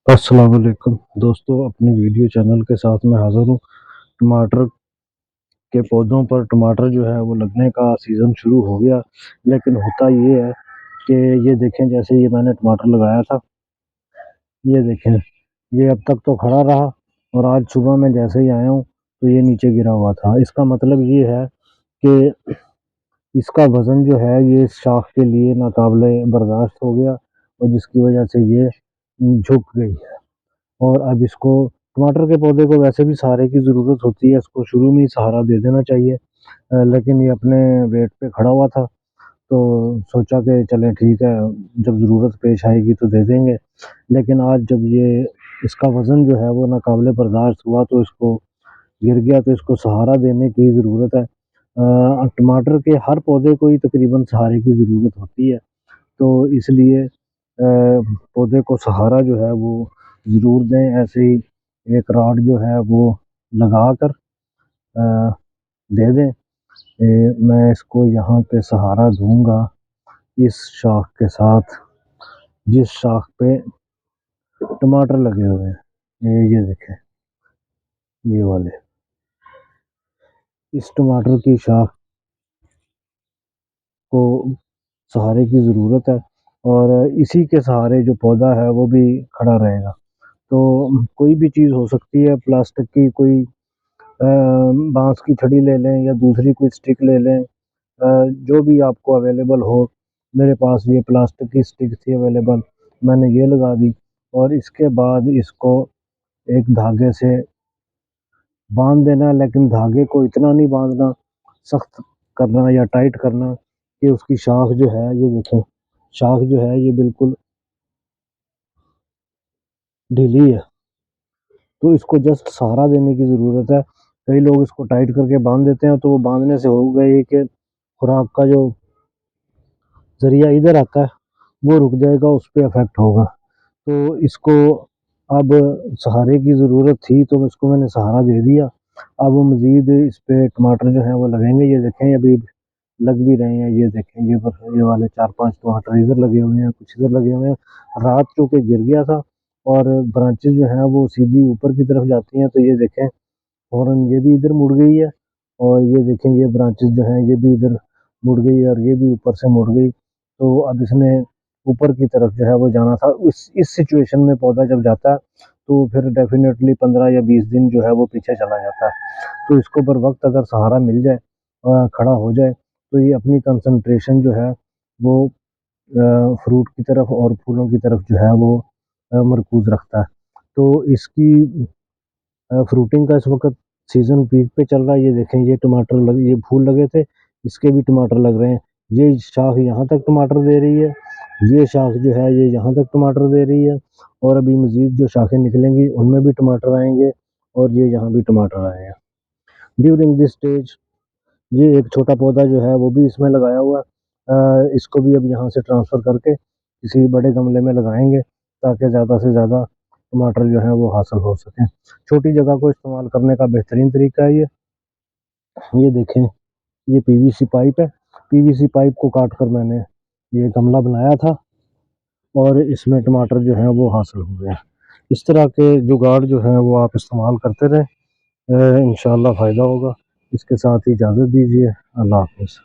अस्सलाम वालेकुम दोस्तों, अपनी वीडियो चैनल के साथ मैं हाज़िर हूँ। टमाटर के पौधों पर टमाटर जो है वो लगने का सीज़न शुरू हो गया, लेकिन होता ये है कि ये देखें, जैसे ये मैंने टमाटर लगाया था, ये देखें, ये अब तक तो खड़ा रहा और आज सुबह मैं जैसे ही आया हूँ तो ये नीचे गिरा हुआ था। इसका मतलब ये है कि इसका वज़न जो है ये इस शाख़ के लिए नाक़ाबिले बर्दाश्त हो गया और जिसकी वजह से ये झुक गई। और अब इसको, टमाटर के पौधे को वैसे भी सहारे की ज़रूरत होती है, इसको शुरू में ही सहारा दे देना चाहिए। लेकिन ये अपने वेट पे खड़ा हुआ था, तो सोचा कि चलें ठीक है, जब ज़रूरत पेश आएगी तो दे देंगे। लेकिन आज जब ये इसका वज़न जो है वो नाक़ाबिले बर्दाश्त हुआ तो इसको गिर गया, तो इसको सहारा देने की ज़रूरत है। टमाटर के हर पौधे को ही तकरीबन सहारे की ज़रूरत होती है, तो इसलिए पौधे को सहारा जो है वो ज़रूर दें। ऐसे ही एक रॉड जो है वो लगाकर दे दें। मैं इसको यहाँ पे सहारा दूंगा इस शाख के साथ, जिस शाख पे टमाटर लगे हुए हैं। ये देखें, ये वाले, इस टमाटर की शाख को सहारे की ज़रूरत है और इसी के सहारे जो पौधा है वो भी खड़ा रहेगा। तो कोई भी चीज़ हो सकती है, प्लास्टिक की कोई बांस की छड़ी ले लें या दूसरी कोई स्टिक ले लें, जो भी आपको अवेलेबल हो। मेरे पास ये प्लास्टिक की स्टिक थी अवेलेबल, मैंने ये लगा दी और इसके बाद इसको एक धागे से बांध देना, लेकिन धागे को इतना नहीं बांधना, सख्त करना या टाइट करना कि उसकी शाख जो है, ये देखें, शाख जो है ये बिल्कुल ढीली है, तो इसको जस्ट सहारा देने की ज़रूरत है। कई लोग इसको टाइट करके बांध देते हैं, तो वो बांधने से हो गए कि खुराक का जो ज़रिया इधर आता है वो रुक जाएगा, उस पे इफ़ेक्ट होगा। तो इसको अब सहारे की ज़रूरत थी, तो इसको मैंने सहारा दे दिया। अब मज़ीद इस पे टमाटर जो हैं वो लगेंगे। ये देखें, अभी लग भी रहे हैं। ये देखें, ये वाले 4-5 टमाटर इधर लगे हुए हैं, कुछ इधर लगे हुए हैं। रात चूँकि गिर गया था और ब्रांचेज़ जो हैं वो सीधी ऊपर की तरफ जाती हैं, तो ये देखें, फ़ौरन ये भी इधर मुड़ गई है और ये देखें, ये ब्रांचेज़ जो हैं ये भी इधर मुड़ गई है और ये भी ऊपर से मुड़ गई। तो अब इसने ऊपर की तरफ जो है वो जाना था। इस सिचुएशन में पौधा जब जाता है तो फिर डेफ़िनेटली 15 या 20 दिन जो है वो पीछे चला जाता है। तो इसको बर वक़्त अगर सहारा मिल जाए, खड़ा हो जाए, तो ये अपनी कंसंट्रेशन जो है वो फ्रूट की तरफ और फूलों की तरफ जो है वो मरकूज़ रखता है। तो इसकी फ्रूटिंग का इस वक़्त सीज़न पीक पे चल रहा है। ये देखें, ये टमाटर लगे, ये फूल लगे थे, इसके भी टमाटर लग रहे हैं। ये शाख यहाँ तक टमाटर दे रही है, ये शाख जो है ये यहाँ तक टमाटर दे रही है और अभी मज़ीद जो शाखें निकलेंगी उनमें भी टमाटर आएँगे और ये यहाँ भी टमाटर आए हैं। ड्यूरिंग दिस स्टेज ये एक छोटा पौधा जो है वो भी इसमें लगाया हुआ है। इसको भी अब यहाँ से ट्रांसफ़र करके किसी बड़े गमले में लगाएँगे, ताकि ज़्यादा से ज़्यादा टमाटर जो हैं वो हासिल हो सकें। छोटी जगह को इस्तेमाल करने का बेहतरीन तरीका है ये। ये देखें, ये पीवीसी पाइप है। पीवीसी पाइप को काट कर मैंने ये गमला बनाया था और इसमें टमाटर जो हैं वो हासिल हुए हैं। इस तरह के जुगाड़ जो हैं वो आप इस्तेमाल करते रहें, इंशाअल्लाह फ़ायदा होगा। इसके साथ ही इजाज़त दीजिए। अल्लाह हाफ़िज़।